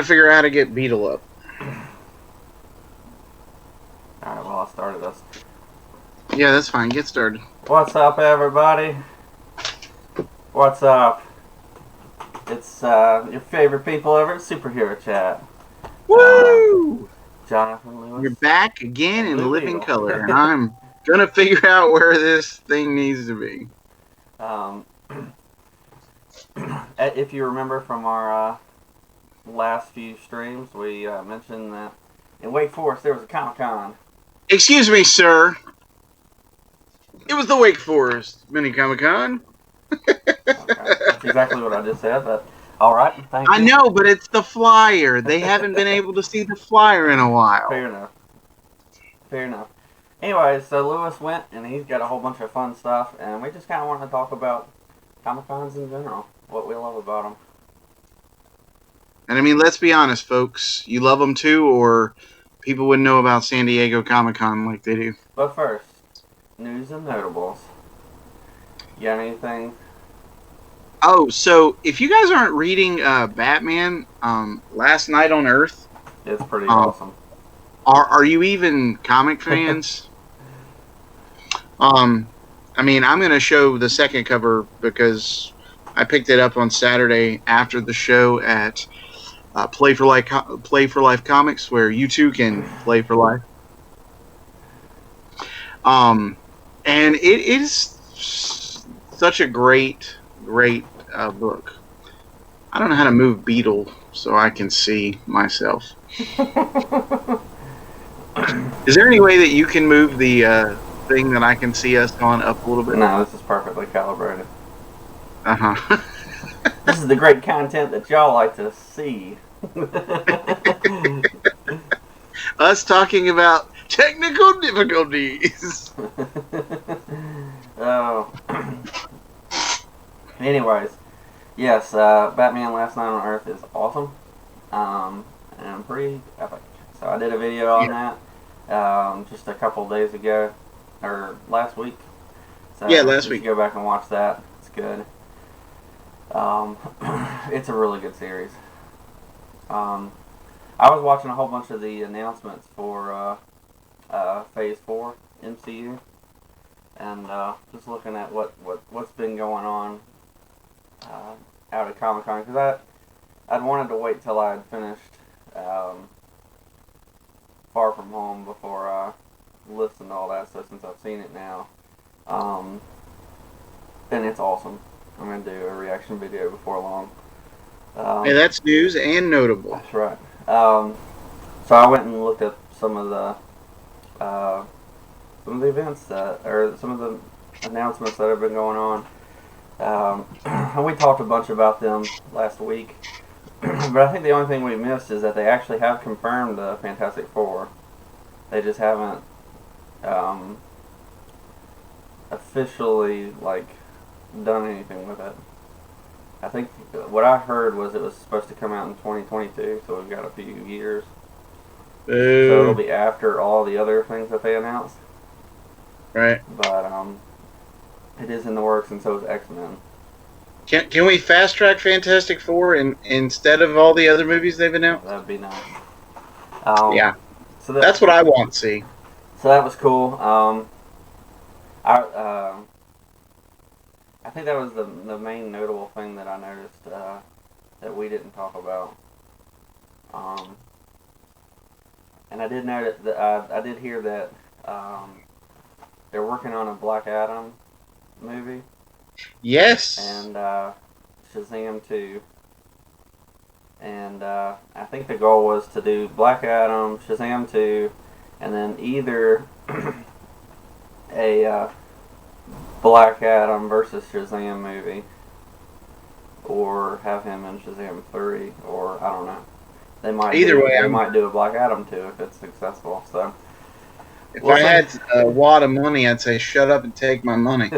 figure out how to get Beetle up. Alright, well, I started this. Yeah, that's fine. Get started. What's up, everybody? What's up? It's your favorite people over at Superhero Chat. Woo! Jonathan Lewis. You're back again in Blue living Beetle. color, and I'm gonna figure out where this thing needs to be. If you remember from our last few streams, we mentioned that in Wake Forest there was a Comic-Con. Excuse me, sir. It was the Wake Forest Mini Comic-Con. Okay. That's exactly what I just said, but alright, thank you. I know, but it's the flyer. They haven't been able to see the flyer in a while. Fair enough. Fair enough. Anyways, so Lewis went, and he's got a whole bunch of fun stuff, and we just kind of want to talk about Comic-Cons in general, what we love about them. And I mean, let's be honest, folks. You love them too, or people wouldn't know about San Diego Comic-Con like they do. But first, news and notables. You got anything? Oh, so if you guys aren't reading Batman, Last Night on Earth, It's pretty awesome. are you even comic fans? I mean, I'm going to show the second cover because I picked it up on Saturday after the show at Play for Life Comics, where you too can play for life. And it is such a great book. I don't know how to move Beetle so I can see myself. Is there any way that you can move the thing that I can see us on up a little bit? No, this is perfectly calibrated. Uh-huh. This is the great content that y'all like to see. Us talking about technical difficulties. Oh. Anyways, yes, Batman Last Night on Earth is awesome. And pretty epic. So I did a video on that just a couple of days ago, or last week. So yeah, last week. Go back and watch that. It's good. It's a really good series. I was watching a whole bunch of the announcements for Phase 4 MCU, and just looking at what's been going on out at Comic-Con, because I'd wanted to wait till I had finished Far From Home before I listened to all that stuff, since I've seen it now. And it's awesome. I'm going to do a reaction video before long. Hey, that's news and notable. That's right. So I went and looked at some of the events or some of the announcements that have been going on. And we talked a bunch about them last week. But I think the only thing we missed is that they actually have confirmed the Fantastic Four. They just haven't officially done anything with it. I think what I heard was it was supposed to come out in 2022, so we've got a few years. So it'll be after all the other things that they announced. Right. But it is in the works, and so is X-Men. Can we fast track Fantastic Four instead of all the other movies they've announced? That'd be nice. Yeah. So that's what I want to see. So that was cool. I think that was the main notable thing that I noticed that we didn't talk about. And I did know that I did hear that they're working on a Black Adam movie. Yes. And Shazam 2. And I think the goal was to do Black Adam, Shazam 2, and then either a Black Adam versus Shazam movie, or have him in Shazam 3, or I don't know. They might might do a Black Adam 2 if it's successsul. So if I had a wad of money, I'd say shut up and take my money.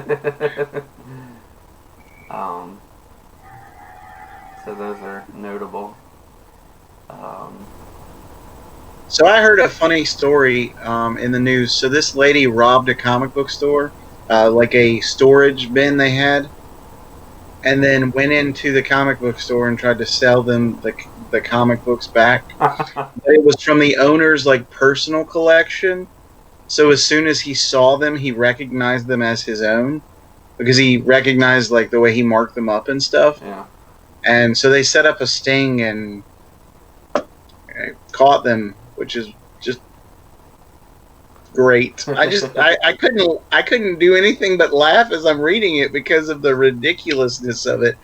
So those are notable. So I heard a funny story in the news. So this lady robbed a comic book store, like a storage bin they had, and then went into the comic book store and tried to sell them the comic books back. But it was from the owner's like personal collection. So as soon as he saw them, he recognized them as his own because he recognized like the way he marked them up and stuff. Yeah. And so they set up a sting and caught them, which is just great. I couldn't do anything but laugh as I'm reading it because of the ridiculousness of it.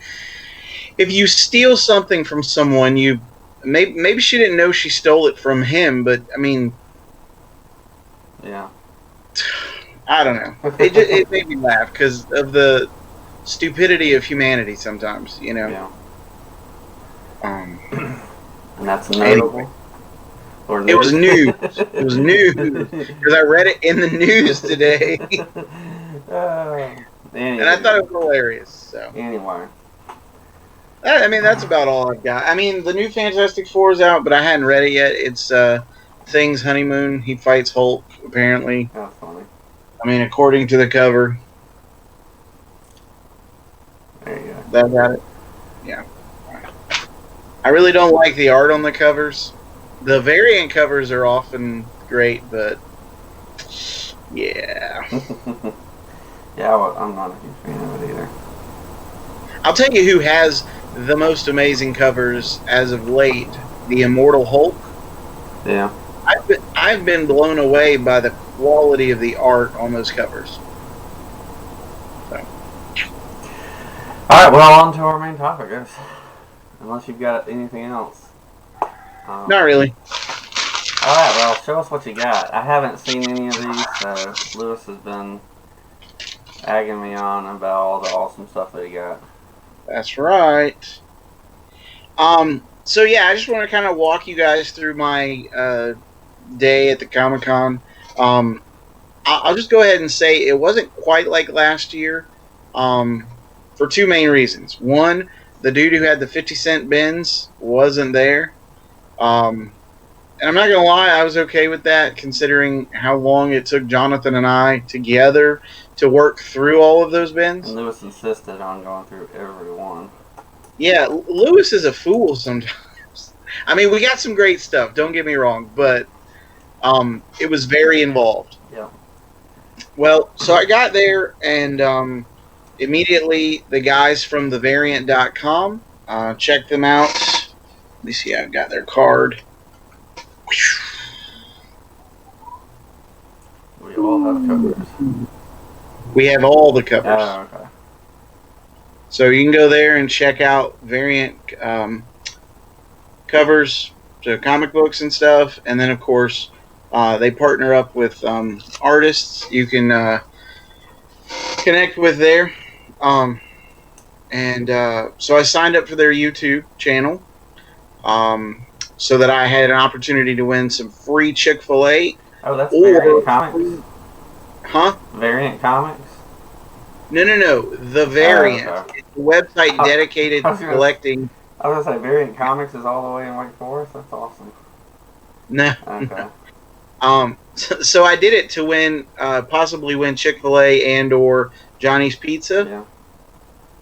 If you steal something from someone, you maybe she didn't know she stole it from him, but I mean, yeah, I don't know. It made me laugh because of the stupidity of humanity. Sometimes, you know. Yeah. And that's notable. Or it was news. It was news because I read it in the news today, anyway. and I thought it was hilarious. So anyway, I mean that's about all I've got. I mean the new Fantastic Four is out, but I hadn't read it yet. It's Thing's honeymoon. He fights Hulk apparently. that's funny. I mean according to the cover. There you go. That got it. Yeah. I really don't like the art on the covers. The variant covers are often great, but yeah. Yeah, well, I'm not a huge fan of it either. I'll tell you who has the most amazing covers as of late: the Immortal Hulk. Yeah. I've been blown away by the quality of the art on those covers. So. All right, well, on to our main topic, guys. Unless you've got anything else. Not really. Alright, well, show us what you got. I haven't seen any of these, so Lewis has been egging me on about all the awesome stuff that he got. That's right. So yeah, I just want to kind of walk you guys through my day at the Comic-Con. I'll just go ahead and say it wasn't quite like last year for two main reasons. One, the dude who had the 50-cent bins wasn't there. And I'm not going to lie, I was okay with that, considering how long it took Jonathan and I together to work through all of those bins. And Lewis insisted on going through every one. Yeah, Lewis is a fool sometimes. I mean, we got some great stuff, don't get me wrong, but it was very involved. Yeah. Well, so I got there, and immediately the guys from thevariant.com, checked them out. Let me see, I've got their card. We all have covers. We have all the covers. Oh, okay. So you can go there and check out variant covers, so comic books and stuff. And then, of course, they partner up with artists you can connect with there. So I signed up for their YouTube channel so that I had an opportunity to win some free Chick-fil-A. Oh, that's Variant Comics? Huh? Variant Comics? No. The Variant. Oh, okay. It's a website dedicated to collecting. I was going to say, Variant Comics is all the way in Wake Forest? That's awesome. No. Okay. So I did it to win, possibly win Chick-fil-A and or Johnny's Pizza.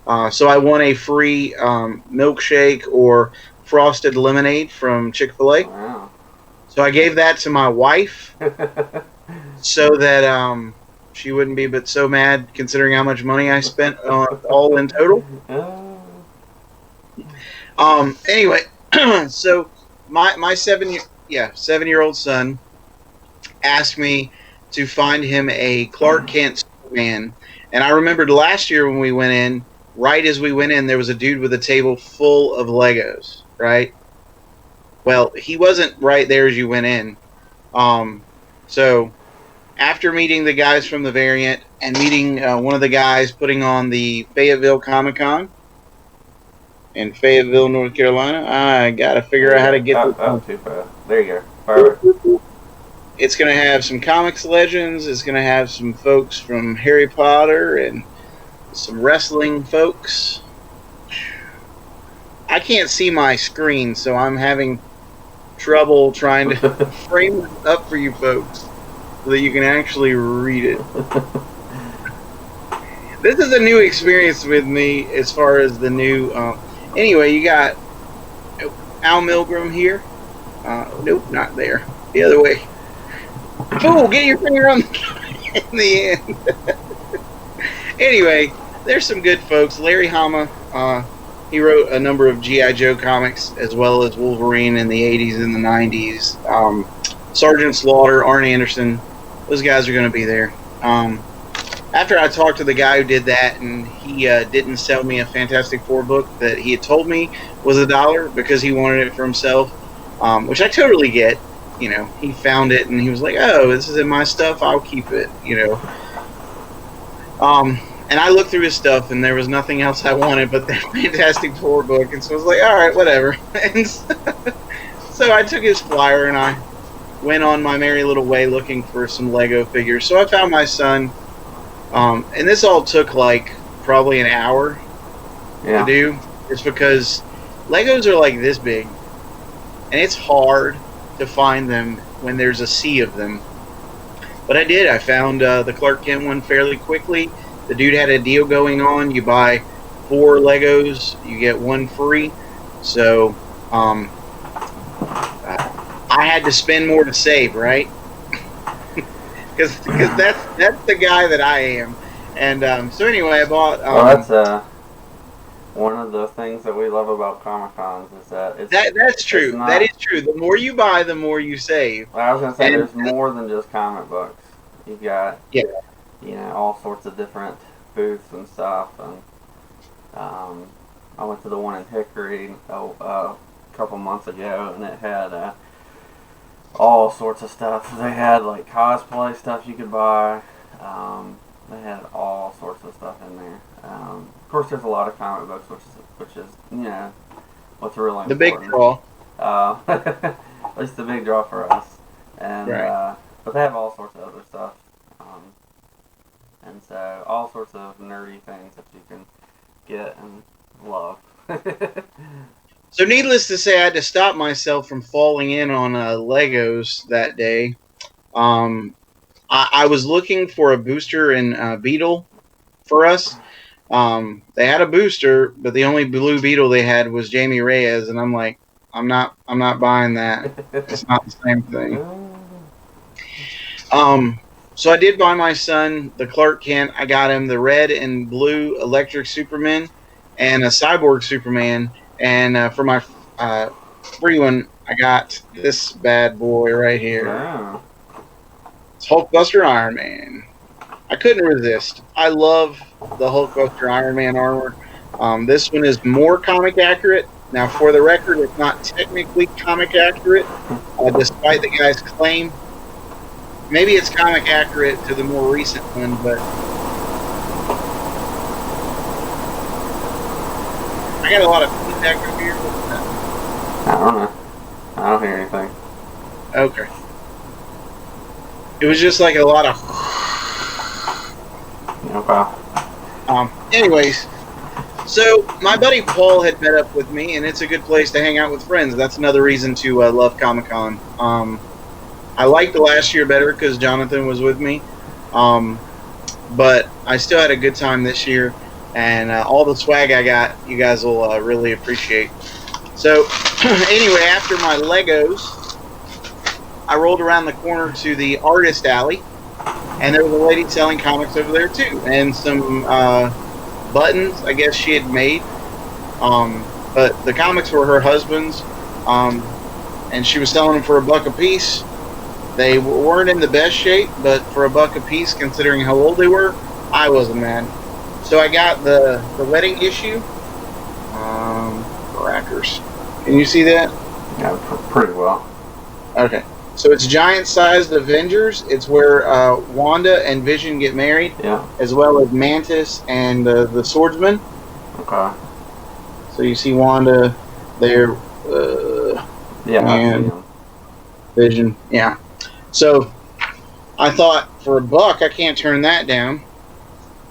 Yeah. So I won a free milkshake or frosted lemonade from Chick-fil-A. Wow. So I gave that to my wife so that she wouldn't be but so mad considering how much money I spent all in total. Anyway, so my 7-year-old son asked me to find him a Clark Kent Superman. And I remembered last year when we went in, right as we went in, there was a dude with a table full of Legos, right? Well, he wasn't right there as you went in. So after meeting the guys from the Variant and meeting one of the guys putting on the Fayetteville Comic-Con in Fayetteville, North Carolina, I got to figure out how to get too fast. There you go. Perfect. It's going to have some comics legends. It's going to have some folks from Harry Potter and some wrestling folks. I can't see my screen, so I'm having trouble trying to frame it up for you folks so that you can actually read it. This is a new experience with me as far as the new... anyway, you got... Al Milgram here. Nope, not there. The other way. Oh, get your finger on in the end. Anyway, there's some good folks. Larry Hama, he wrote a number of G.I. Joe comics, as well as Wolverine in the 80s and the 90s. Sergeant Slaughter, Arn Anderson, those guys are going to be there. After I talked to the guy who did that, and he didn't sell me a Fantastic Four book that he had told me was $1 because he wanted it for himself, which I totally get. You know, he found it and he was like, "Oh, this is in my stuff. I'll keep it." You know. And I looked through his stuff, and there was nothing else I wanted but that Fantastic Four book, and so I was like, "All right, whatever." And so I took his flyer and I went on my merry little way looking for some Lego figures. So I found my son, and this all took like probably an hour to do. It's because Legos are like this big, and it's hard to find them when there's a sea of them. But I did. I found the Clark Kent one fairly quickly. The dude had a deal going on. You buy 4 Legos, you get 1 free. So I had to spend more to save, right? Because that's the guy that I am. And so anyway, I bought. Well, that's one of the things that we love about Comic Cons is that that's true. That is true. The more you buy, the more you save. I was gonna say there's more than just comic books. You got all sorts of different booths and stuff. And I went to the one in Hickory a couple months ago, and it had all sorts of stuff. They had like cosplay stuff you could buy. They had all sorts of stuff in there. Of course, there's a lot of comic books, which is what's really important. The big draw. At least the big draw for us. And right. But they have all sorts of other stuff. And so all sorts of nerdy things that you can get and love. So needless to say, I had to stop myself from falling in on Legos that day. I was looking for a booster in Beetle for us. They had a booster, but the only Blue Beetle they had was Jamie Reyes, and I'm like, I'm not buying that. It's not the same thing. So I did buy my son the Clark Kent. I got him the red and blue Electric Superman and a Cyborg Superman. And for my free one, I got this bad boy right here. Wow. It's Hulkbuster Iron Man. I couldn't resist. I love the Hulkbuster Iron Man armor. This one is more comic accurate. Now, for the record, it's not technically comic accurate, despite the guy's claim. Maybe it's comic accurate to the more recent one, but I got a lot of feedback over here. I don't know. I don't hear anything. Okay. It was just like a lot of. Okay. Anyways, so my buddy Paul had met up with me, and it's a good place to hang out with friends. That's another reason to love Comic-Con. I liked the last year better because Jonathan was with me, but I still had a good time this year, and all the swag I got, you guys will really appreciate. So, anyway, after my Legos, I rolled around the corner to the Artist Alley, and there was a lady selling comics over there too, and some buttons I guess she had made, but the comics were her husband's, and she was selling them for $1 a piece. They weren't in the best shape, but for $1 a piece, considering how old they were, I wasn't mad. So I got the wedding issue. Crackers. Can you see that? Yeah, pretty well. Okay. So it's giant-sized Avengers. It's where Wanda and Vision get married, as well as Mantis and the Swordsman. Okay. So you see Wanda there. And Vision. Yeah. So I thought, for $1, I can't turn that down.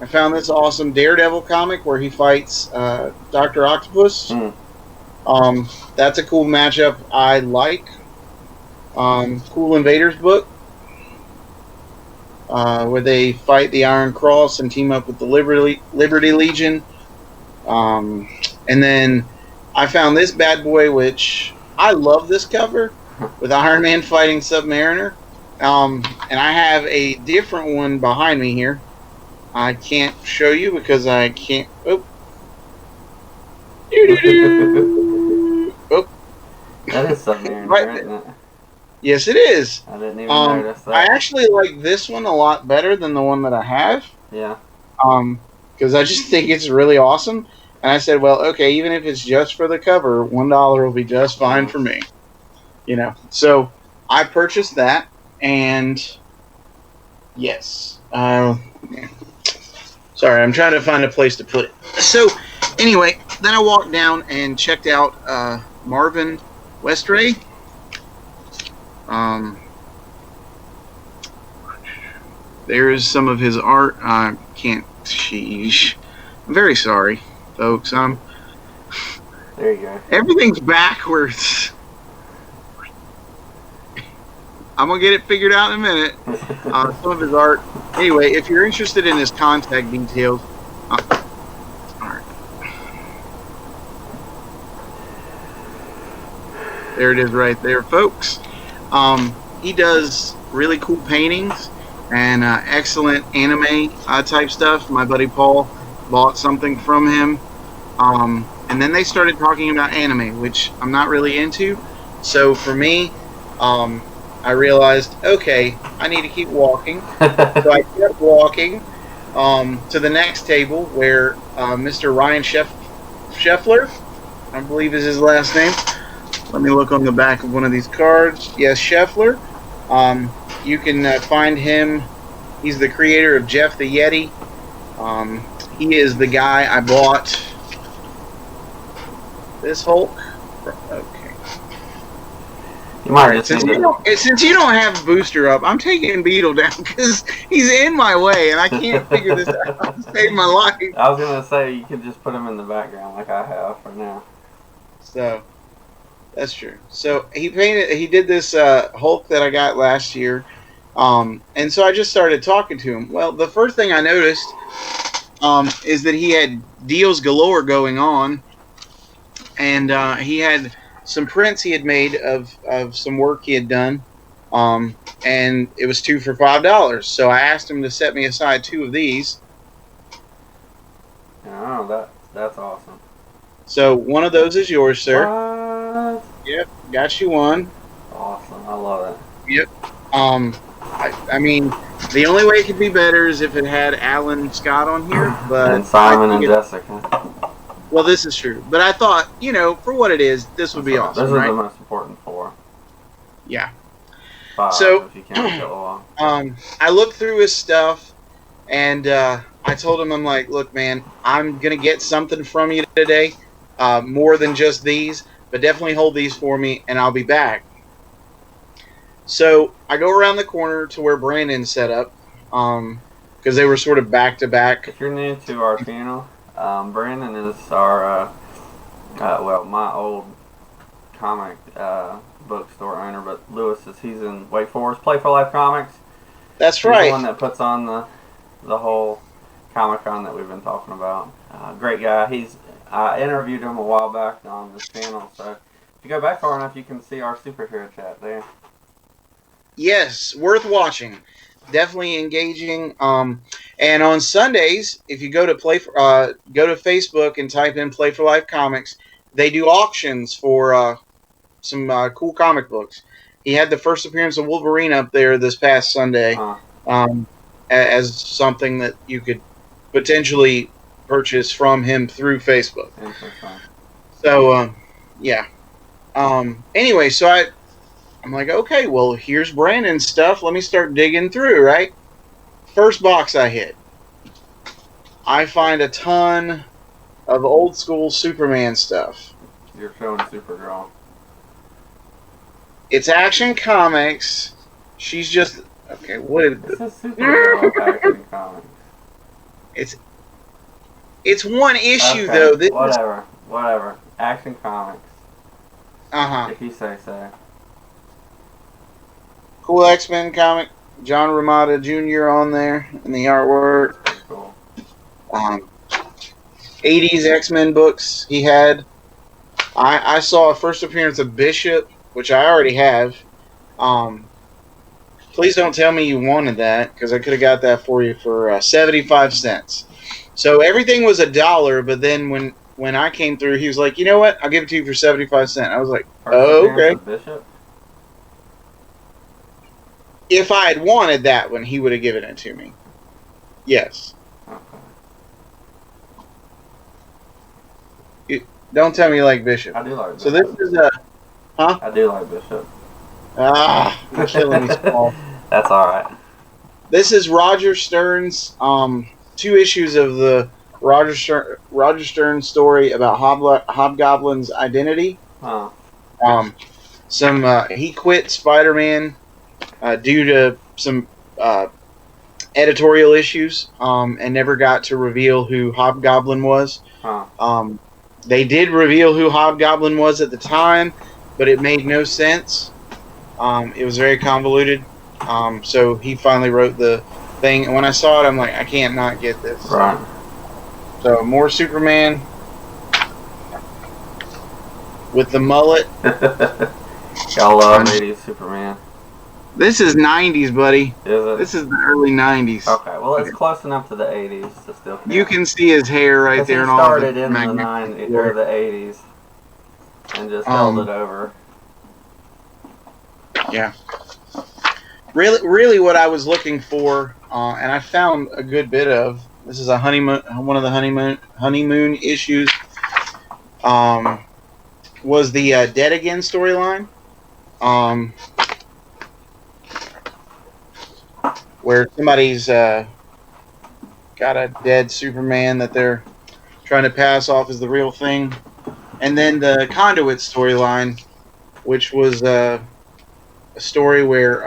I found this awesome Daredevil comic where he fights Dr. Octopus. That's a cool matchup I like. Cool Invaders book where they fight the Iron Cross and team up with the Liberty Legion. And then I found this bad boy, which I love this cover with Iron Man fighting Submariner. And I have a different one behind me here. I can't show you because I can't. Oh. Oh. That is Submariner, Right. isn't it? Yes, it is. I didn't even notice that. I actually like this one a lot better than the one that I have. Yeah. Because I just think it's really awesome. And I said, well, okay, even if it's just for the cover, $1 will be just fine for me. You know. So I purchased that, and yes. Sorry, I'm trying to find a place to put it. So anyway, then I walked down and checked out Marvin Westray. There's some of his art. I can't. Sheesh. I'm very sorry, folks. There you go. Everything's backwards. I'm gonna get it figured out in a minute. Some of his art. Anyway, if you're interested in his contact details, all right. There it is, right there, folks. He does really cool paintings and excellent anime type stuff. My buddy Paul bought something from him, and then they started talking about anime, which I'm not really into. So for me, I realized, okay, I need to keep walking. So I kept walking to the next table where Mr. Ryan Scheffler, I believe is his last name. Let me look on the back of one of these cards. Yes, Scheffler. You can find him. He's the creator of Jeff the Yeti. He is the guy I bought this Hulk. Okay. You might just since you don't have Booster up, I'm taking Beetle down because he's in my way and I can't figure this out to save my life. I was gonna say you could just put him in the background like I have for now. So that's true. So he did this Hulk that I got last year, and so I just started talking to him. Well, the first thing I noticed is that he had deals galore going on, and he had some prints he had made of some work he had done, and it was 2 for $5. So I asked him to set me aside 2 of these. Oh, that's awesome. So one of those is yours, sir. What? Yep, got you one. Awesome, I love it. Yep. I mean, the only way it could be better is if it had Alan Scott on here, but and Simon and Jessica. Well, this is true, but I thought, for what it is, this would be awesome, This right? is the most important 4. Yeah. 5, So, if you can't kill along. I looked through his stuff, and I told him, I'm like, look, man, I'm gonna get something from you today, more than just these, but definitely hold these for me, and I'll be back. So I go around the corner to where Brandon's set up, because they were sort of back to back. If you're new to our channel, Brandon is our, my old comic bookstore owner, but Lewis he's in Wake Forest Play for Life Comics. That's He's right. the one that puts on the whole Comic-Con that we've been talking about. Great guy. I interviewed him a while back on this channel, so if you go back far enough, you can see our superhero chat there. Yes, worth watching. Definitely engaging. And on Sundays, if you go to go to Facebook and type in Play for Life Comics, they do auctions for some cool comic books. He had the first appearance of Wolverine up there this past Sunday, as something that you could potentially purchase from him through Facebook. Interesting. So, yeah. Anyway, so I'm like, okay, well, here's Brandon's stuff. Let me start digging through, right? First box I hit, I find a ton of old school Superman stuff. You're showing Supergirl. It's Action Comics. She's just okay. What is this? Is Supergirl Action Comics. It's one issue Okay, though. This whatever. Action Comics. If you say so. Cool X-Men comic. John Romita Jr. on there in the artwork. Pretty cool. 80s X-Men books he had. I saw a first appearance of Bishop, which I already have. Um, please don't tell me you wanted that because I could have got that for you for 75 cents. So everything was $1, but then when I came through, he was like, you know what? I'll give it to you for 75 cents. I was like, First oh, appearance okay. of Bishop? If I had wanted that one, he would have given it to me. Yes. Okay. Don't tell me you like Bishop. I do like So Bishop. this is a I do like Bishop. you're killing me, Small. That's alright. This is Roger Stern's 2 issues of the Roger Stern story about Hobgoblin's identity. Huh. He quit Spider-Man due to some editorial issues and never got to reveal who Hobgoblin was. Huh. They did reveal who Hobgoblin was at the time, but it made no sense. It was very convoluted. So he finally wrote the thing, and when I saw it, I'm like, I can't not get this. Right. So more Superman with the mullet. Y'all love 80s Superman. This is 90s, buddy. Is it? This is the early 90s. Okay, well, it's close enough to the 80s to still count. You can see his hair right 'Cause there. he And all started the in the 90s or the 80s and just held it over. Yeah. Really, what I was looking for, and I found a good bit of. This is one of the honeymoon issues. Was the Dead Again storyline. Where somebody's got a dead Superman that they're trying to pass off as the real thing. And then the Conduit storyline, which was a story where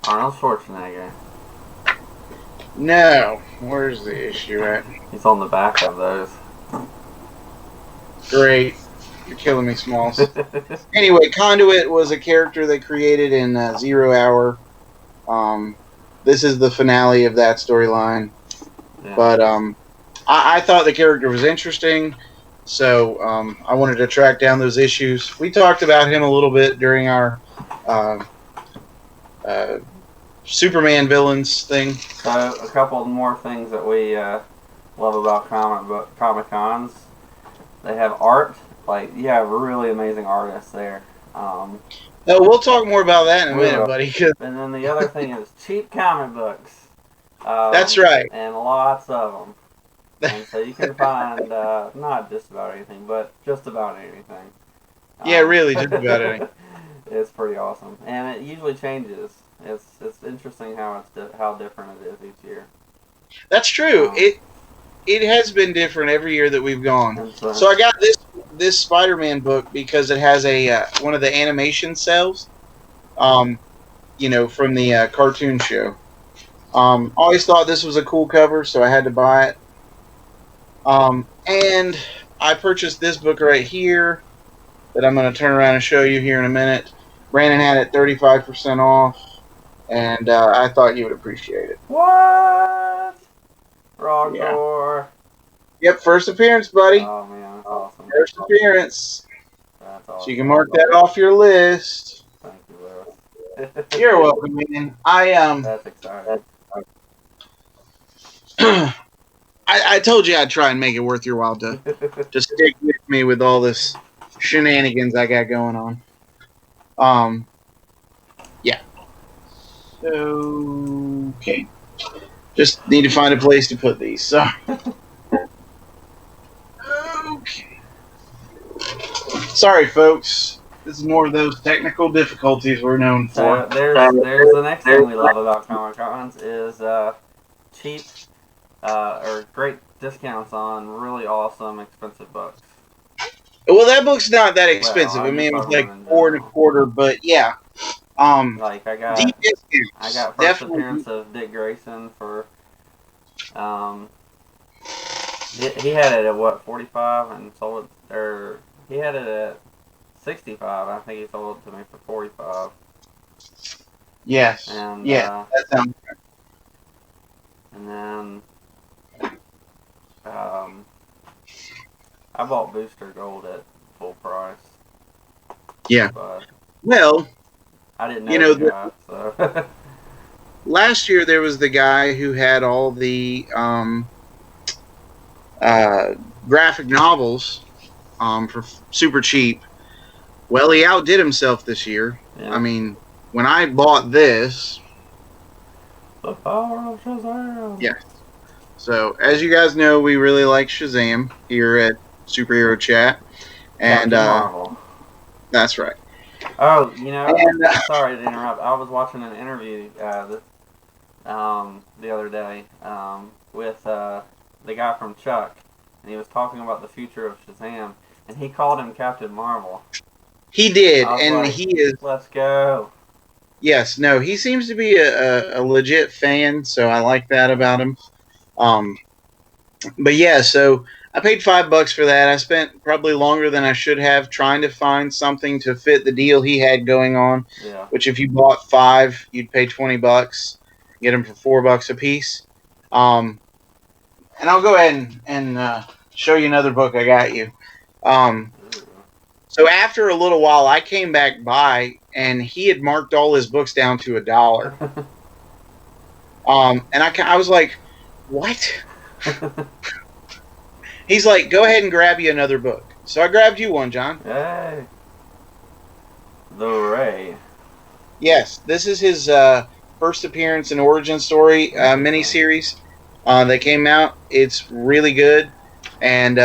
Arnold Schwarzenegger. no, where's the issue at? He's on the back of those. Great. You're killing me, Smalls. Anyway, Conduit was a character they created in Zero Hour. This is the finale of that storyline. Yeah. But I thought the character was interesting, so I wanted to track down those issues. We talked about him a little bit during our Superman villains thing. So, a couple more things that we love about Comic Cons. They have art. Like, you have really amazing artists there. We'll talk more about that in a minute, buddy. And then the other thing is cheap comic books. That's right. And lots of them. And so you can find not just about anything, but just about anything. Yeah, really, just about anything. It's pretty awesome, and it usually changes. It's interesting how how different it is each year. That's true. It has been different every year that we've gone. So I got this Spider-Man book because it has a one of the animation cells, from the cartoon show. Always thought this was a cool cover, so I had to buy it. And I purchased this book right here that I'm going to turn around and show you here in a minute. Brandon had it 35% off, and I thought you would appreciate it. What? Rogor. Yeah. Yep, first appearance, buddy. Oh, man, that's awesome. First appearance. That's awesome. So you can mark that off your list. Thank you, Lewis. You're welcome, man. That's exciting. I told you I'd try and make it worth your while to stick with me with all this shenanigans I got going on. Yeah. So, okay. Just need to find a place to put these. So. Okay. Sorry, folks. This is more of those technical difficulties we're known for. So there's the next thing we love about Comic Cons is cheap or great discounts on really awesome expensive books. Well, that book's not that expensive. Well, I mean, it was like $4.25, but yeah. Like I got deep discounts. I got first appearance of Dick Grayson for he had it at what, 45 and sold it, or he had it at 65. I think he sold it to me for 45. Yes. And yeah, that sounds and then Um, I bought Booster Gold at full price, Yeah. but Well, I didn't you know know, the guy, so last year there was the guy who had all the uh, graphic novels for super cheap. Well, he outdid himself this year. I yeah. mean, when I bought this, The power of Shazam. yes. So, as you guys know, we really like Shazam here at Superhero Chat, and Captain Marvel. that's right. Oh, And sorry to interrupt. I was watching an interview the other day with the guy from Chuck, and he was talking about the future of Shazam, and he called him Captain Marvel. he did, I was and like, he is. let's go. Yes, no, he seems to be a legit fan, so I like that about him. Um, but yeah, so I paid $5 for that. I spent probably longer than I should have trying to find something to fit the deal he had going on. Yeah. Which, if you bought 5, you'd pay $20, get them for $4 a piece. And I'll go ahead and show you another book I got you. So after a little while, I came back by, and he had marked all his books down to $1. And I was like, what? He's like, go ahead and grab you another book. So I grabbed you one, John. Hey. The Ray. Yes, this is his first appearance and origin story miniseries. That came out. It's really good. And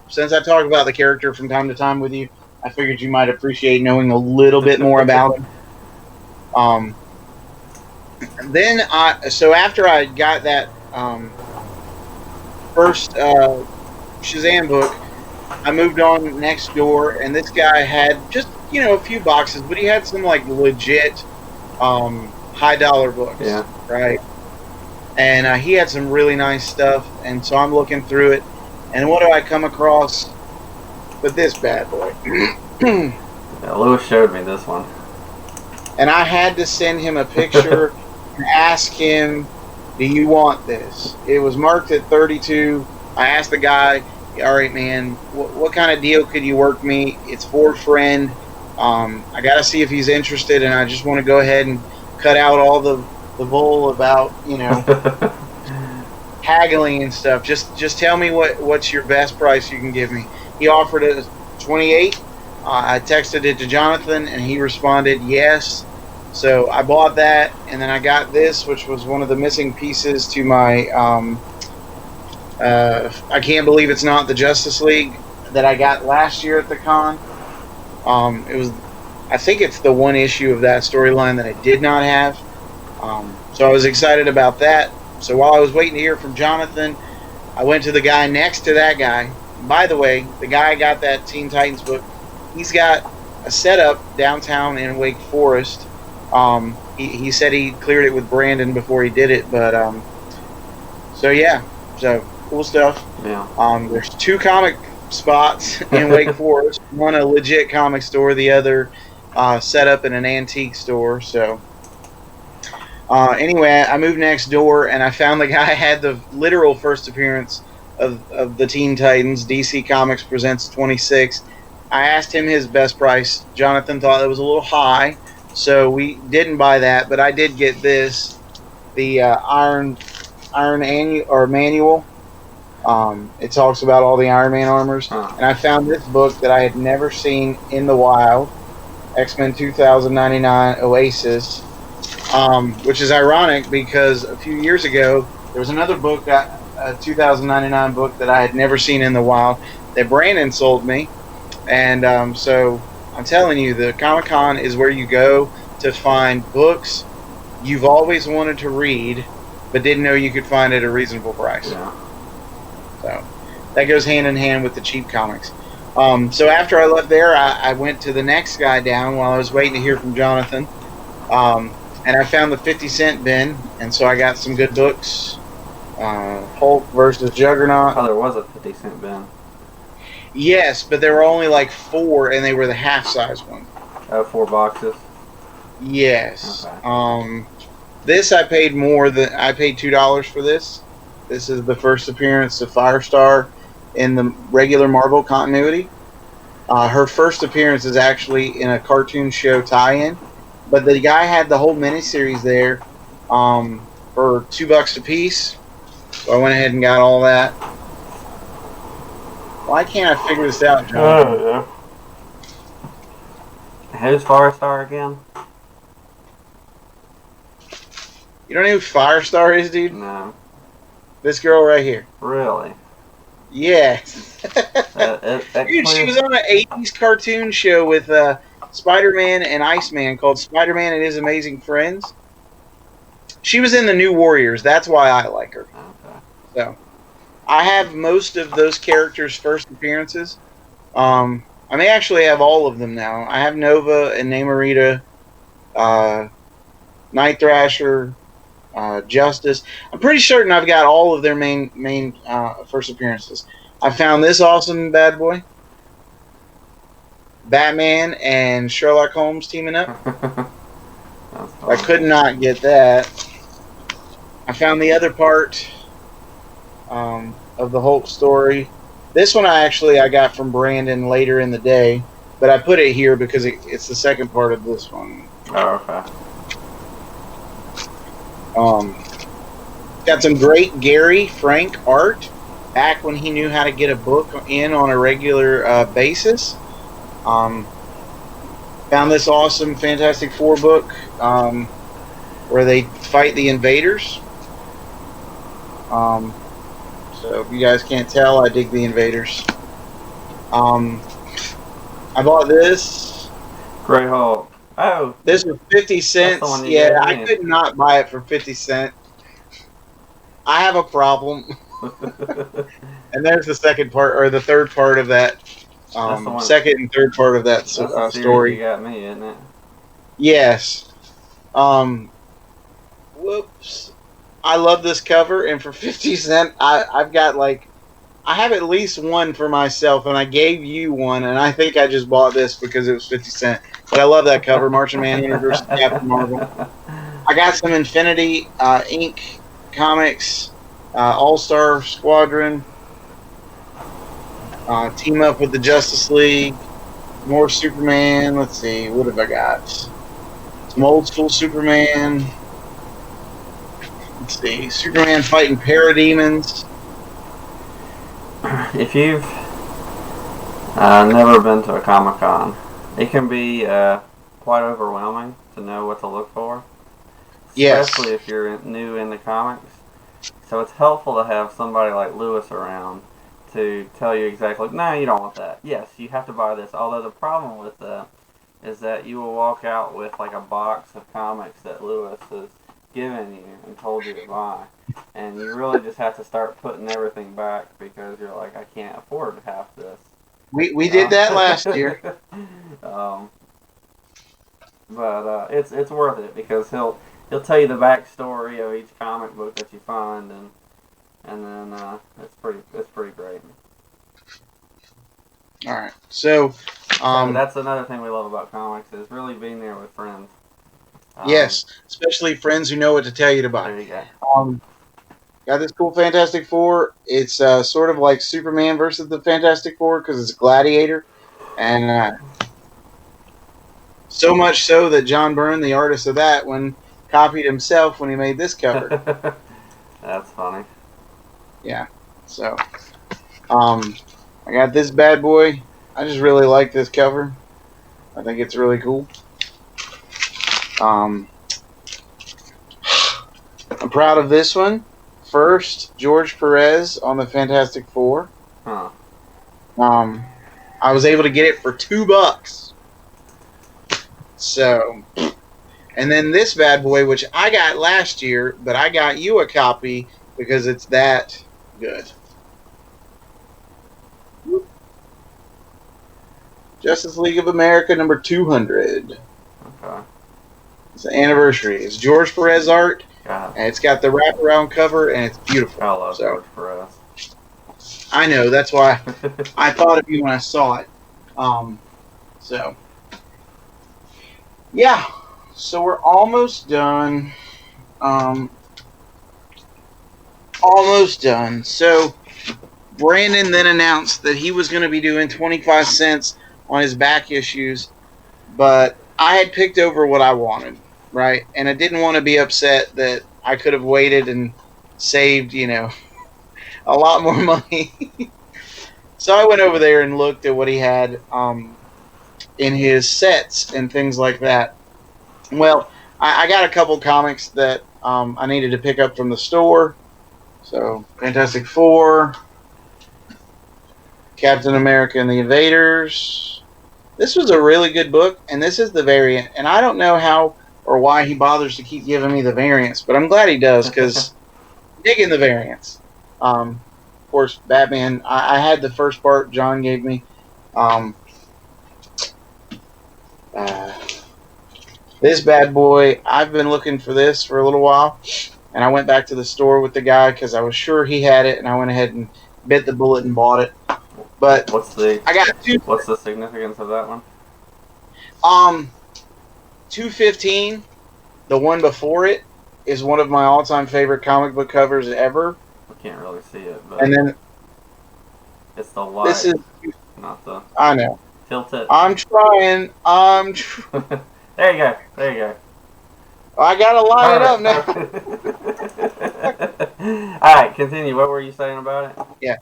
since I talk about the character from time to time with you, I figured you might appreciate knowing a little bit more about him. So after I got that first Shazam book, I moved on next door, and this guy had just a few boxes, but he had some like legit high dollar books, Yeah. right? And he had some really nice stuff, and so I'm looking through it, and what do I come across but this bad boy? Yeah, Lewis showed me this one. And I had to send him a picture and ask him, do you want this? It was marked at 32. I asked the guy, all right, man, what kind of deal could you work me? It's for a friend. I got to see if he's interested, and I just want to go ahead and cut out all the bull about, haggling and stuff. Just tell me what's your best price you can give me. He offered it 28. I texted it to Jonathan, and he responded yes. So I bought that, and then I got this, which was one of the missing pieces to my I can't believe it's not the Justice League that I got last year at the con. I think it's the one issue of that storyline that I did not have. So I was excited about that. So while I was waiting to hear from Jonathan, I went to the guy next to that guy. By the way, the guy got that Teen Titans book. He's got a setup downtown in Wake Forest. He said he cleared it with Brandon before he did it, but so cool stuff. Yeah. There's 2 comic spots in Wake Forest. One a legit comic store, the other set up in an antique store. So anyway, I moved next door, and I found the guy had the literal first appearance of the Teen Titans. DC Comics presents 26. I asked him his best price. Jonathan thought it was a little high, so we didn't buy that. But I did get this, the Iron Manual. It talks about all the Iron Man armors, and I found this book that I had never seen in the wild, X-Men 2099 Oasis, which is ironic because a few years ago there was another book, a 2099 book that I had never seen in the wild that Brandon sold me, and so I'm telling you, the Comic-Con is where you go to find books you've always wanted to read but didn't know you could find at a reasonable price. Yeah. So that goes hand in hand with the cheap comics. So after I left there, I went to the next guy down while I was waiting to hear from Jonathan. And I found the 50-cent bin, and so I got some good books. Hulk versus Juggernaut. Oh, there was a 50-cent bin. Yes, but there were only like 4, and they were the half-size one. 4 boxes. Yes. Okay. This I paid more than I paid $2 for this. This is the first appearance of Firestar in the regular Marvel continuity. Her first appearance is actually in a cartoon show tie-in, but the guy had the whole miniseries there for $2 a piece. So I went ahead and got all that. Why can't I figure this out, John? Yeah. Who's Firestar again? You don't know who Firestar is, dude? No. This girl right here. Really? Yes. That Dude, she was on an 80s cartoon show with Spider-Man and Iceman called Spider-Man and His Amazing Friends. She was in the New Warriors. That's why I like her. Okay. So, I have most of those characters' first appearances. I may actually have all of them now. I have Nova and Namorita, Night Thrasher, Justice. I'm pretty certain I've got all of their main first appearances. I found this awesome bad boy. Batman and Sherlock Holmes teaming up. I could not get that. I found the other part of the Hulk story. This one I got from Brandon later in the day, but I put it here because it's the second part of this one. Oh, okay. Got some great Gary Frank art back when he knew how to get a book in on a regular basis. Found this awesome Fantastic Four book where they fight the Invaders. So if you guys can't tell, I dig the Invaders. I bought this. Grey Hulk. Oh. This was 50 cents. Yeah, I could not buy it for 50 cents. I have a problem. And there's the second part, or the third part of that. Second and third part of that story. You got me, isn't it? Yes. Whoops. I love this cover, and for 50 cents, I've got I have at least one for myself, and I gave you one, and I think I just bought this because it was 50 cents. But I love that cover, Martian Manhunter, Captain Marvel. I got some Infinity Inc. comics, All-Star Squadron, team up with the Justice League, more Superman. Let's see, what have I got? Some old school Superman. Let's see, Superman fighting parademons. If you've never been to a Comic-Con, it can be quite overwhelming to know what to look for. Yes. Especially if you're new in the comics. So it's helpful to have somebody like Lewis around to tell you exactly, no, you don't want that. Yes, you have to buy this. Although the problem with that is that you will walk out with a box of comics that Lewis has given you and told you to buy. And you really just have to start putting everything back because you're like, I can't afford half this. We did that last year. But it's worth it because he'll tell you the backstory of each comic book that you find, and then it's pretty great. All right, so that's another thing we love about comics is really being there with friends. Yes, especially friends who know what to tell you to buy. There you go. Got this cool Fantastic Four. It's sort of like Superman versus the Fantastic Four because it's Gladiator, and so much so that John Byrne, the artist of that one, copied himself when he made this cover. That's funny. Yeah. So, I got this bad boy. I just really like this cover. I think it's really cool. I'm proud of this one. First, George Perez on the Fantastic Four. Huh. I was able to get it for $2. So, and then this bad boy, which I got last year, but I got you a copy because it's that good. Justice League of America number 200. Okay. It's the anniversary. It's George Perez art, God. and it's got the wraparound cover, and it's beautiful. I love George Perez. I know, that's why I thought of you when I saw it. So, yeah. So we're almost done. almost done. So Brandon then announced that he was going to be doing 25 cents on his back issues, but I had picked over what I wanted, right? And I didn't want to be upset that I could have waited and saved, a lot more money. So I went over there and looked at what he had in his sets and things like that. Well, I got a couple comics that I needed to pick up from the store. So Fantastic Four, Captain America and the Invaders. This was a really good book, and this is the variant. And I don't know how or why he bothers to keep giving me the variants, but I'm glad he does because digging the variants. Of course, Batman. I had the first part John gave me. This bad boy, I've been looking for this for a little while, and I went back to the store with the guy because I was sure he had it, and I went ahead and bit the bullet and bought it. But I got two. What's the significance of that one? 215, the one before it, is one of my all-time favorite comic book covers ever. I can't really see it, but and then it's the light. This is not the. I know. Tilt it. I'm trying. There you go. There you go. I gotta line it up now. All right, continue. What were you saying about it? Yeah.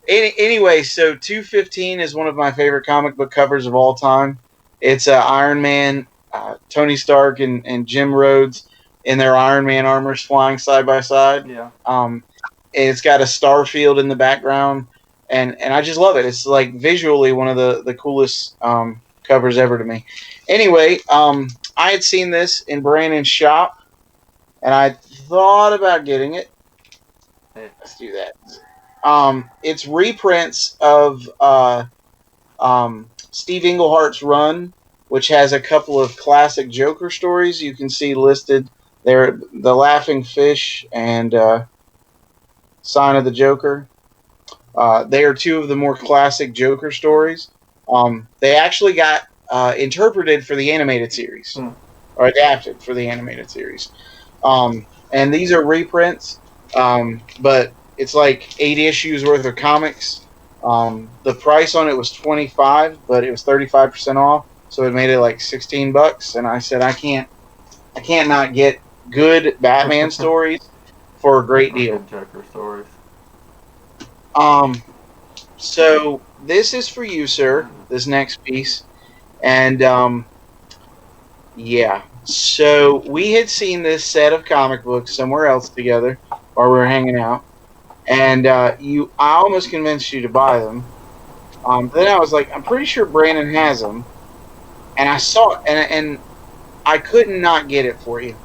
Anyway, so 215 is one of my favorite comic book covers of all time. It's Iron Man, Tony Stark, and Jim Rhodes in their Iron Man armors flying side by side. Yeah. It's got a star field in the background, and I just love it. It's like visually one of the coolest covers ever to me. Anyway, I had seen this in Brandon's shop, and I thought about getting it. Let's do that. It's reprints of Steve Englehart's run, which has a couple of classic Joker stories. You can see listed there, The Laughing Fish and Sign of the Joker. They are two of the more classic Joker stories. They actually got interpreted for the animated series, or adapted for the animated series. And these are reprints, but it's like 8 issues worth of comics. The price on it was $25, but it was 35% off, so it made it like $16. And I said, I can't not get good Batman stories for a great deal. Good Joker stories. So this is for you, sir. This next piece, and yeah. So we had seen this set of comic books somewhere else together while we were hanging out. And I almost convinced you to buy them. Then I was like, I'm pretty sure Brandon has them. And I saw it, and I couldn't not get it for you.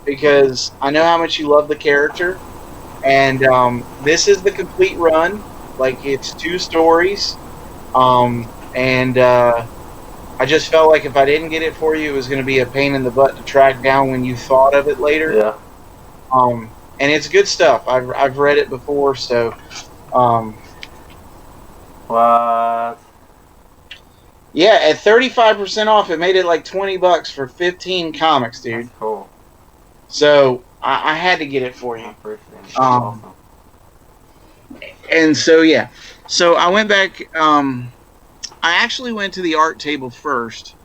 Because I know how much you love the character. And this is the complete run. Like, it's 2 stories. And I just felt like if I didn't get it for you, it was going to be a pain in the butt to track down when you thought of it later. Yeah. And it's good stuff. I've read it before, so. What? Yeah, at 35% off, it made it like $20 for 15 comics, dude. That's cool. So I had to get it for you. I appreciate it. Awesome. And so yeah, so I went back. I actually went to the art table first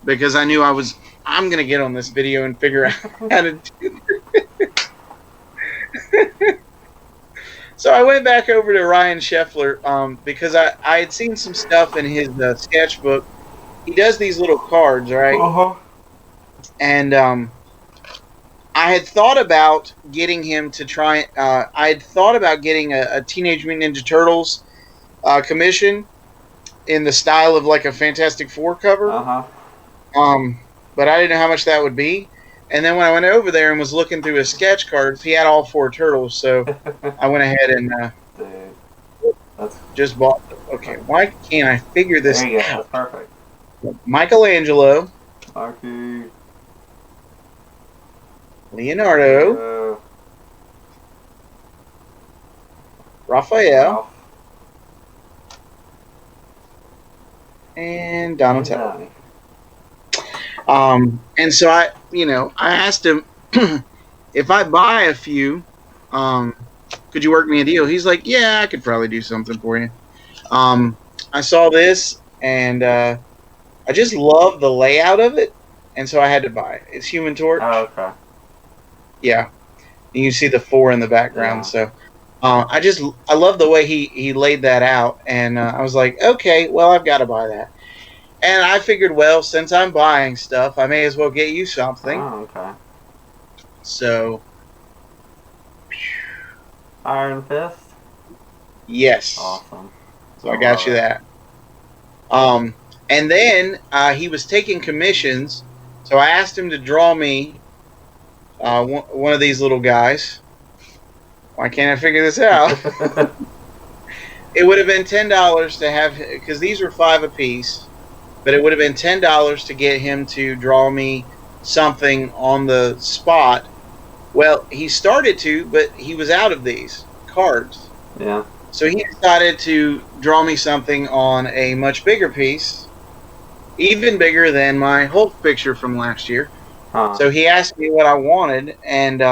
because I knew I'm gonna get on this video and figure out how to do it. So I went back over to Ryan Scheffler because I had seen some stuff in his sketchbook. He does these little cards, right? Uh-huh. And I had thought about getting him to try. I had thought about getting a Teenage Mutant Ninja Turtles commission in the style of like a Fantastic Four cover. Uh-huh. But I didn't know how much that would be. And then when I went over there and was looking through his sketch cards, he had all 4 turtles. So I went ahead and just bought them. Okay, why can't I figure this out? There you go. That's perfect. Michelangelo. Marky. Leonardo. Raphael. Ralph. And Donatello. And so I asked him if I buy a few, could you work me a deal? He's like, yeah, I could probably do something for you. Um, I saw this and I just love the layout of it, and so I had to buy it. It's Human Oh, Torch. okay. Yeah, you can see the 4 in the background. Yeah. So I love the way he laid that out, and I was like, okay, well I've got to buy that. And I figured, well, since I'm buying stuff, I may as well get you something. Oh, okay. So Iron Fist. yes, Awesome. so I I got love you it. that. Um, and then he was taking commissions, so I asked him to draw me one of these little guys. Why can't I figure this out? It would have been $10 to have, because these were 5 apiece, but it would have been $10 to get him to draw me something on the spot. Well, he started to, but he was out of these cards. Yeah. So he decided to draw me something on a much bigger piece, even bigger than my Hulk picture from last year. Huh. So he asked me what I wanted, and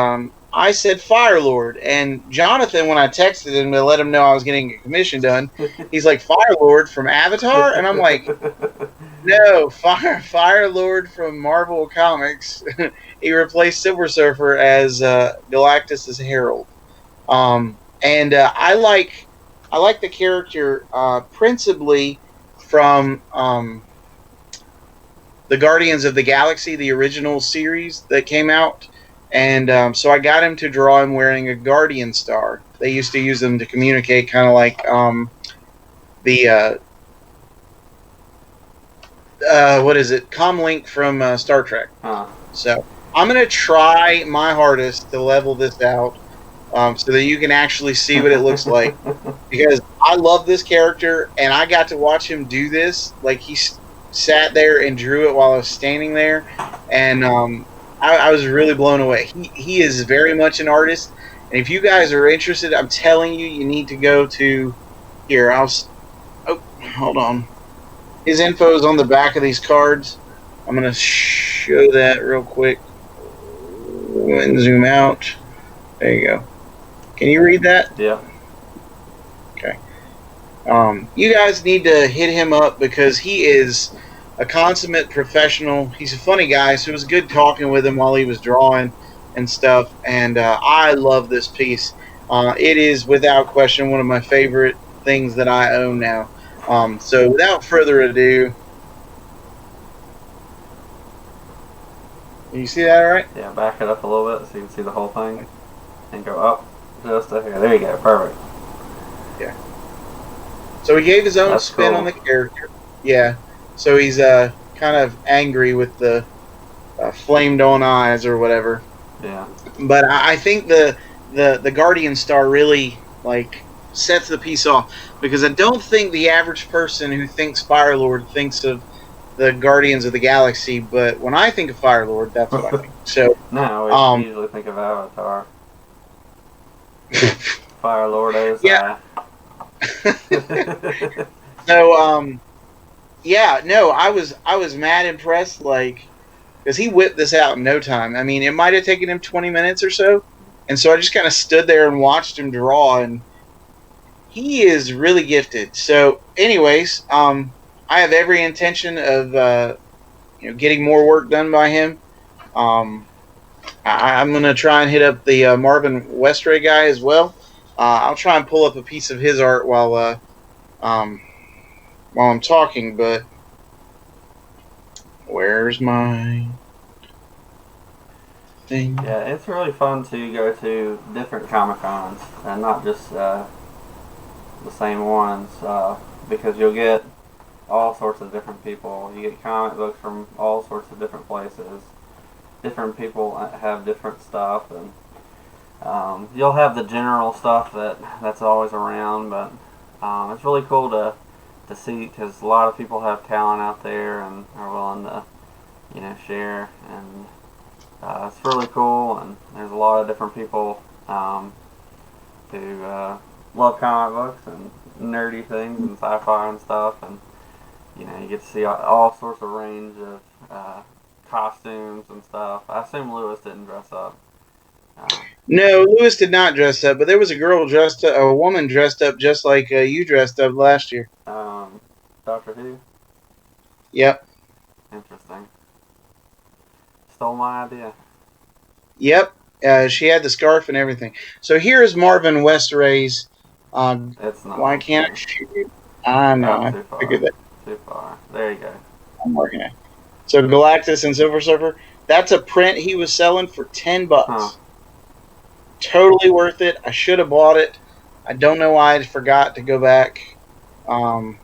I said Fire Lord. And Jonathan, when I texted him to let him know I was getting a commission done, he's like, Fire Lord from Avatar? And I'm like, no, Fire Lord from Marvel Comics. He replaced Silver Surfer as Galactus' Herald. And I like the character principally from the Guardians of the Galaxy, the original series that came out. And so I got him to draw him wearing a Guardian star. They used to use them to communicate, kind of like the what is it, Comlink from Star Trek. Huh. So I'm gonna try my hardest to level this out so that you can actually see what it looks like. Because I love this character, and I got to watch him do this. Like he sat there and drew it while I was standing there, and I was really blown away. He is very much an artist, and if you guys are interested, I'm telling you, you need to go to here. Hold on. His info is on the back of these cards. I'm gonna show that real quick. And zoom out. There you go. Can you read that? Yeah. Okay. You guys need to hit him up because he is a consummate professional. He's a funny guy, so it was good talking with him while he was drawing and stuff. And I love this piece. It is without question one of my favorite things that I own now. So without further ado, you see that all right? Yeah. Back it up a little bit so you can see the whole thing, and go up just a hair. There you go. Perfect. Yeah. So he gave his own That's spin cool. on the character. Yeah. So he's kind of angry with the flamed on eyes or whatever. Yeah. But I think the Guardian Star really like sets the piece off because I don't think the average person who thinks Fire Lord thinks of the Guardians of the Galaxy, but when I think of Fire Lord, that's what I think. So No, we usually think of Avatar. Fire Lord is. Yeah. So yeah, no, I was mad impressed, like, because he whipped this out in no time. I mean, it might have taken him 20 minutes or so, and so I just kind of stood there and watched him draw, and he is really gifted. So, anyways, I have every intention of getting more work done by him. I'm gonna try and hit up the Marvin Westray guy as well. I'll try and pull up a piece of his art while I'm talking, but where's my thing? Yeah, it's really fun to go to different Comic Cons and not just the same ones because you'll get all sorts of different people. You get comic books from all sorts of different places. Different people have different stuff, and you'll have the general stuff that's always around, but it's really cool to see because a lot of people have talent out there and are willing to share, and it's really cool. And there's a lot of different people who love comic books and nerdy things and sci-fi and stuff, and you get to see all sorts of range of costumes and stuff. I assume Lewis didn't dress up. No, Lewis did not dress up, but there was a woman dressed up just like you dressed up last year. Doctor Who. Yep. Interesting. Stole my idea. Yep. She had the scarf and everything. So here's Marvin Westeray's. It's not. Why can't I shoot you? I know. Oh, too far. I figured that. Too far. There you go. I'm working it. So Galactus and Silver Surfer. That's a print he was selling for $10. Huh. Totally worth it. I should have bought it. I don't know why I forgot to go back. But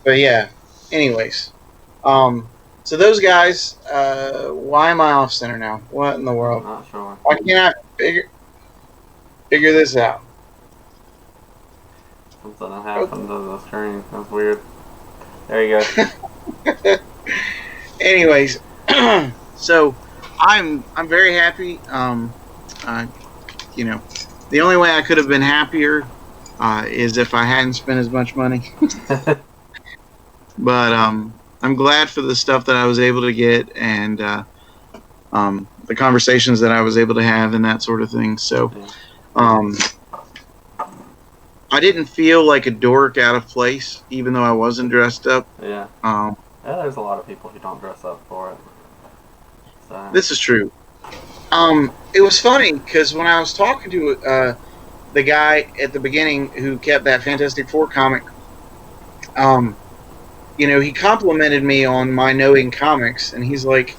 yeah. Anyways, so those guys. Why am I off center now? What in the world? Not sure. Why can't I figure this out? Something happened to the screen. That's weird. There you go. Anyways, so I'm very happy. The only way I could have been happier is if I hadn't spent as much money. But I'm glad for the stuff that I was able to get and the conversations that I was able to have and that sort of thing. So I didn't feel like a dork out of place, even though I wasn't dressed up. Yeah. There's a lot of people who don't dress up for it. So. This is true. It was funny because when I was talking to the guy at the beginning who kept that Fantastic Four comic, he complimented me on my knowing comics, and he's like,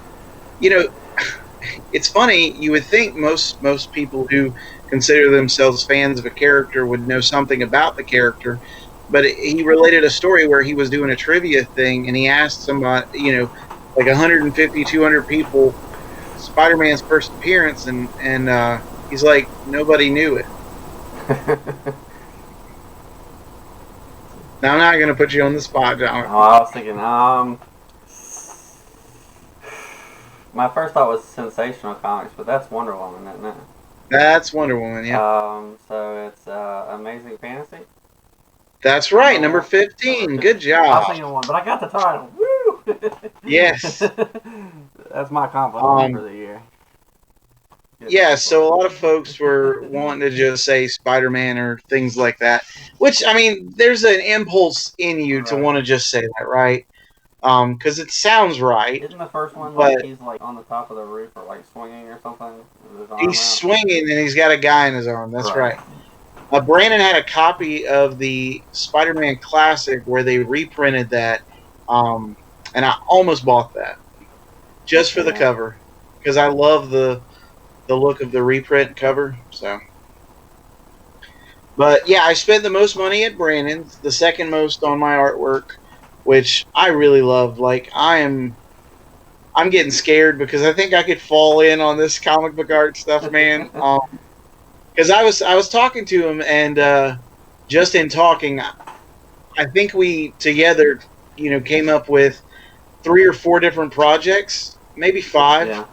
it's funny. You would think most people who consider themselves fans of a character would know something about the character, but he related a story where he was doing a trivia thing, and he asked somebody, like 150, 200 people, Spider-Man's first appearance, and he's like, nobody knew it. Now I'm not going to put you on the spot, John. Oh, I was thinking, my first thought was Sensational Comics, but that's Wonder Woman, isn't it? That's Wonder Woman, yeah. So it's Amazing Fantasy? That's right, number 15. Good job. I was thinking one, but I got the title. Woo! Yes. That's my compliment for the year. Yeah, so a lot of folks were wanting to just say Spider-Man or things like that, which, I mean, there's an impulse in you to want to just say that, right? Because it sounds right. Isn't the first one like he's like on the top of the roof or like swinging or something? He's swinging and he's got a guy in his arm. That's right. Brandon had a copy of the Spider-Man Classic where they reprinted that, and I almost bought that just for the cover because I love the look of the reprint cover. So, but yeah, I spent the most money at Brandon's, the second most on my artwork, which I really love. Like I'm getting scared because I think I could fall in on this comic book art stuff, man. Because I was talking to him, and just in talking, I think we together, came up with 3 or 4 different projects, maybe 5,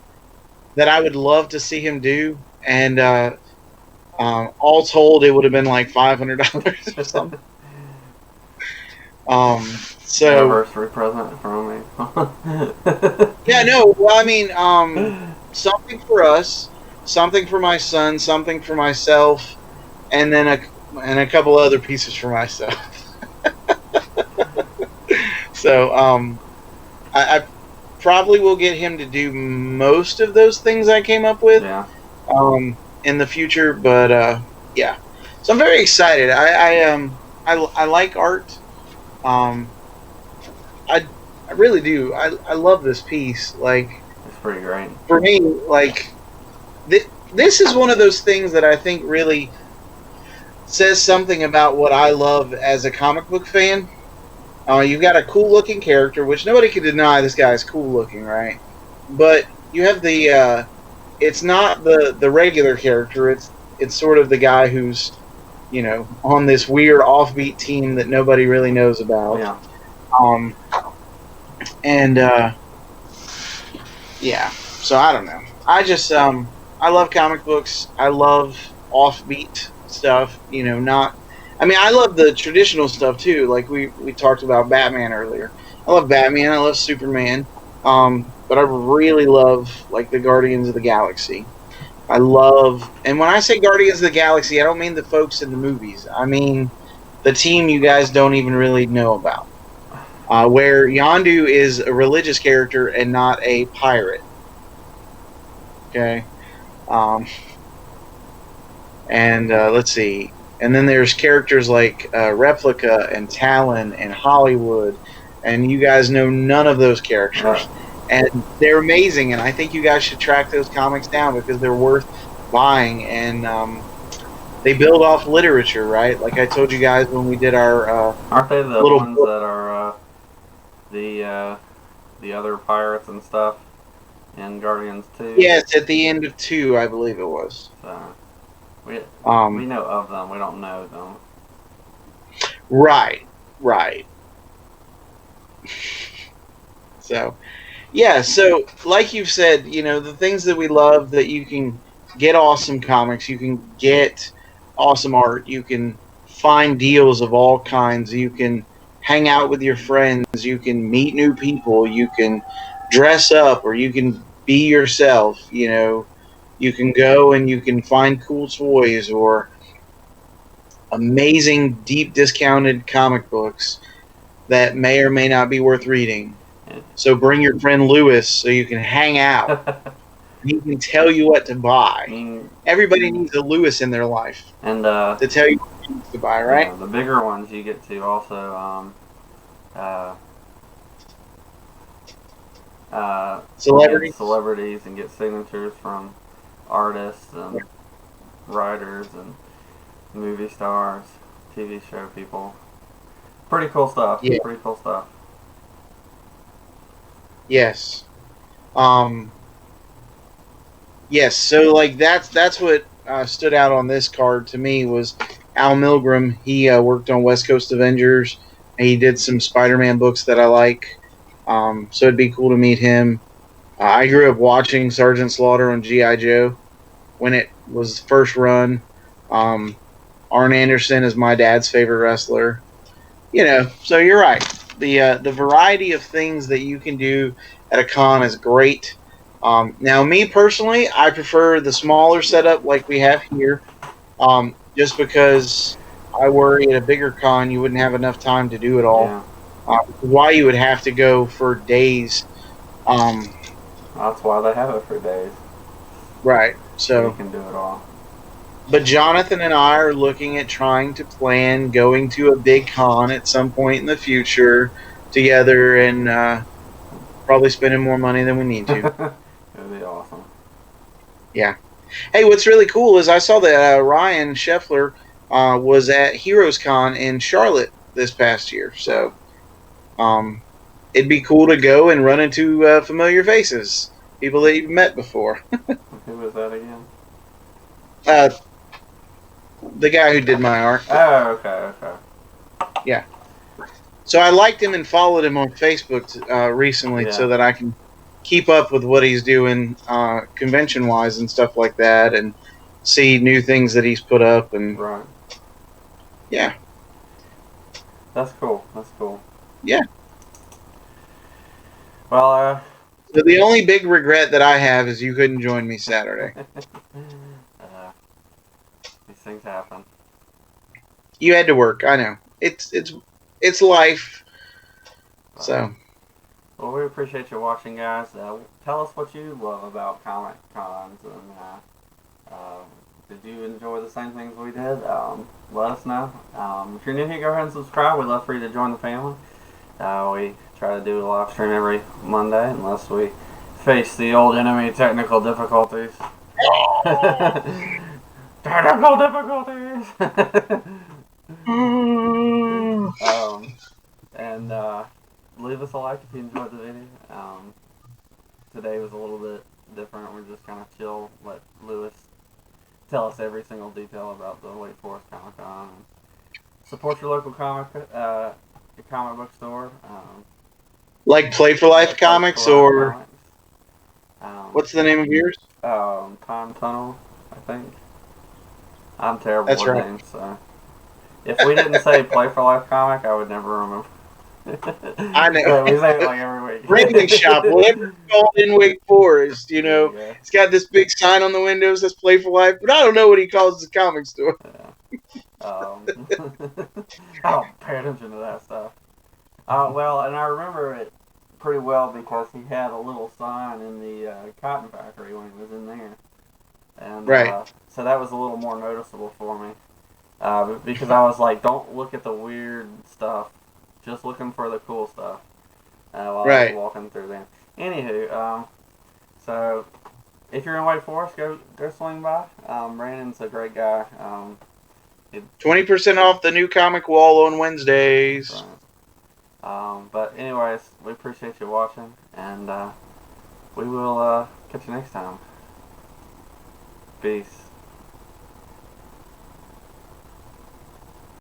that I would love to see him do, and all told, it would have been like $500 or something. So anniversary present from me. Yeah, no. Well, I mean, something for us, something for my son, something for myself, and then a couple other pieces for myself. So, I probably will get him to do most of those things I came up with. Yeah. In the future, but yeah. So I'm very excited. I like art. I really do. I love this piece. Like, it's pretty great. For me, like, this is one of those things that I think really says something about what I love as a comic book fan. You've got a cool-looking character, which nobody can deny this guy's cool-looking, right? But you have the, it's not the regular character. It's sort of the guy who's, on this weird offbeat team that nobody really knows about. Yeah. Yeah. So I don't know. I just I love comic books. I love offbeat stuff. I love the traditional stuff too. Like we talked about Batman earlier. I love Batman. I love Superman. But I really love like the Guardians of the Galaxy. I love, and when I say Guardians of the Galaxy, I don't mean the folks in the movies. I mean the team you guys don't even really know about. Where Yondu is a religious character and not a pirate. Okay. Um, and let's see. And then there's characters like Replica and Talon and Hollywood, and you guys know none of those characters. And they're amazing, and I think you guys should track those comics down because they're worth buying. And they build off literature, right? Like I told you guys when we did our aren't they the little ones book. that are the other pirates and stuff in Guardians 2? Yes, at the end of 2, I believe it was. So we Um, know of them. We don't know them. right, right. So, yeah, so like you've said, you know, the things that we love that you can get awesome comics, you can get awesome art, you can find deals of all kinds, you can hang out with your friends, you can meet new people, you can dress up or you can be yourself, you know, you can go and you can find cool toys or amazing deep discounted comic books that may or may not be worth reading. So bring your friend Lewis so you can hang out. He can tell you what to buy. Everybody needs a Lewis in their life and to tell you what to buy, right? the bigger ones you get to also celebrities and get signatures from artists and writers and movie stars, TV show people. Pretty cool stuff. Yeah. Pretty cool stuff. Yes. Yes. So like that's what stood out on this card to me was Al Milgrom. He worked on West Coast Avengers. He did some Spider-Man books that I like. So it'd be cool to meet him. I grew up watching Sergeant Slaughter on G.I. Joe when it was first run. Arn Anderson is my dad's favorite wrestler. You know, so you're right. The variety of things that you can do at a con is great. Now, me personally, I prefer the smaller setup like we have here, just because I worry at a bigger con you wouldn't have enough time to do it all. Yeah. Why you would have to go for days. That's why they have it for days. Right. So you can do it all. But Jonathan and I are looking at trying to plan going to a big con at some point in the future together and probably spending more money than we need to. It would be awesome. Yeah. Hey, what's really cool is I saw that Ryan Scheffler was at Heroes Con in Charlotte this past year. So it'd be cool to go and run into familiar faces, people that you've met before. Who was that again? The guy who did my art. Oh, okay. Yeah. So I liked him and followed him on Facebook recently so that I can keep up with what he's doing convention-wise and stuff like that and see new things that he's put up. And right. Yeah. That's cool. Yeah. Well, so the only big regret that I have is you couldn't join me Saturday. These things happen. You had to work. I know. It's life. So. Well, we appreciate you watching, guys. Tell us what you love about Comic Cons, and did you enjoy the same things we did? Let us know. If you're new here, go ahead and subscribe. We'd love for you to join the family. We try to do a live stream every Monday, unless we face the old enemy technical difficulties. Technical difficulties! And leave us a like if you enjoyed the video. Today was a little bit different. We're just kind of chill. Let Lewis tell us every single detail about the Wake Forest Comic Con. Support your local comic book store. Like Play for Life Comics or what's the name of yours? Time Tunnel, I think. I'm terrible That's with right. names, so if we didn't say Play for Life comic, I would never remember. I know. Yeah, we say it like every week. Branding shop, whatever it's called in Wake Forest. You There you know, go. it's got this big sign on the windows that's Playful Life, but I don't know what he calls the comic store. Yeah. I don't pay attention to that stuff. Well, and I remember it pretty well because he had a little sign in the cotton factory when he was in there, and Right. so that was a little more noticeable for me because I was like, don't look at the weird stuff, just looking for the cool stuff while I was Right. walking through there. Anywho, so if you're in Wake Forest, go swing by. Brandon's a great guy. 20% off the new comic wall on That's Wednesdays. right. But anyways, we appreciate you watching, and we will catch you next time. Peace.